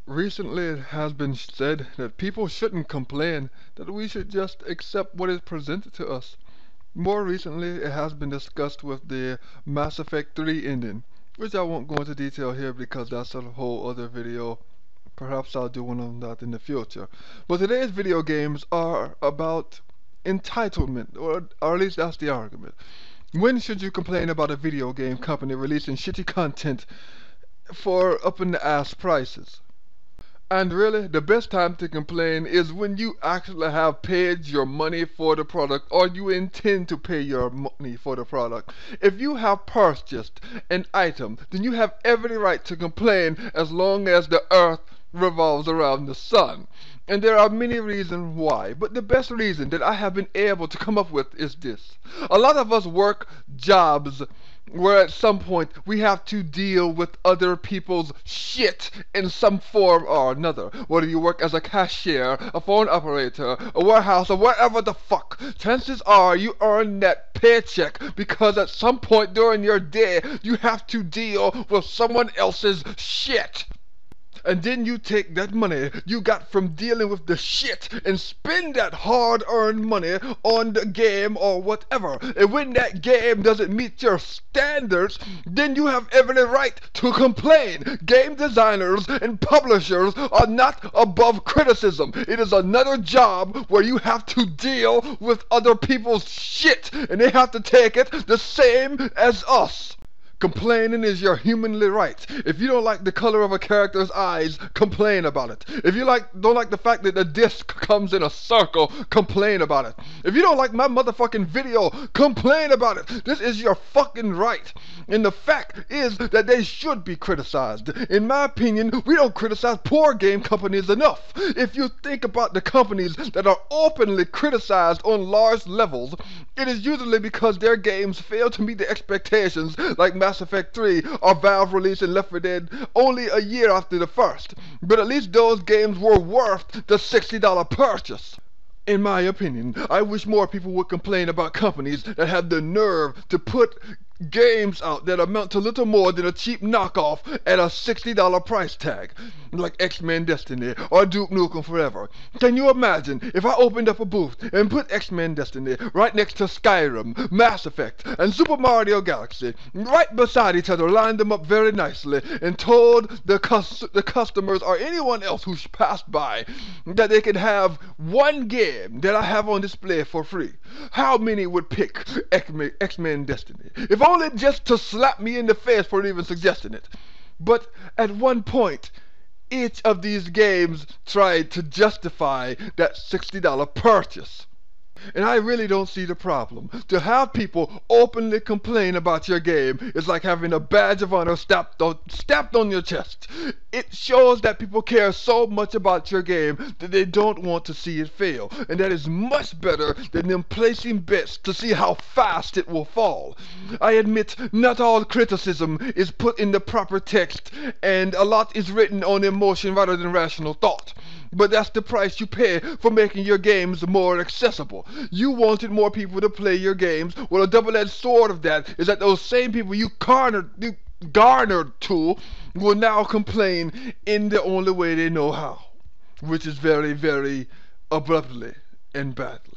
Recently, it has been said that people shouldn't complain, that we should just accept what is presented to us. More recently, it has been discussed with the Mass Effect 3 ending, which I won't go into detail here because that's a whole other video. Perhaps I'll do one on that in the future. But today's video games are about entitlement, or at least that's the argument. When should you complain about a video game company releasing shitty content for up in the ass prices? And really, the best time to complain is when you actually have paid your money for the product or you intend to pay your money for the product. If you have purchased an item, then you have every right to complain as long as the earth revolves around the sun. And there are many reasons why, but the best reason that I have been able to come up with is this. A lot of us work jobs where at some point we have to deal with other people's shit in some form or another. Whether you work as a cashier, a phone operator, a warehouse, or whatever the fuck, chances are you earn that paycheck because at some point during your day you have to deal with someone else's shit. And then you take that money you got from dealing with the shit and spend that hard-earned money on the game or whatever. And when that game doesn't meet your standards, then you have every right to complain. Game designers and publishers are not above criticism. It is another job where you have to deal with other people's shit, and they have to take it the same as us. Complaining is your humanly right. If you don't like the color of a character's eyes, complain about it. If you don't like the fact that the disc comes in a circle, complain about it. If you don't like my motherfucking video, complain about it. This is your fucking right. And the fact is that they should be criticized. In my opinion, we don't criticize poor game companies enough. If you think about the companies that are openly criticized on large levels, it is usually because their games fail to meet the expectations, like Mass Effect 3 or Valve releasing Left 4 Dead only a year after the first. But at least those games were worth the $60 purchase. In my opinion, I wish more people would complain about companies that have the nerve to put games out that amount to little more than a cheap knockoff at a $60 price tag, like X-Men Destiny or Duke Nukem Forever. Can you imagine if I opened up a booth and put X-Men Destiny right next to Skyrim, Mass Effect, and Super Mario Galaxy, right beside each other, lined them up very nicely, and told the customers or anyone else who passed by that they could have one game that I have on display for free? How many would pick X-Men Destiny? If only just to slap me in the face for even suggesting it. But at one point, each of these games tried to justify that $60 purchase. And I really don't see the problem. To have people openly complain about your game is like having a badge of honor stamped on your chest. It shows that people care so much about your game that they don't want to see it fail. And that is much better than them placing bets to see how fast it will fall. I admit not all criticism is put in the proper text, and a lot is written on emotion rather than rational thought. But that's the price you pay for making your games more accessible. You wanted more people to play your games. Well, a double-edged sword of that is that those same people you garnered to will now complain in the only way they know how, which is very, very abruptly and badly.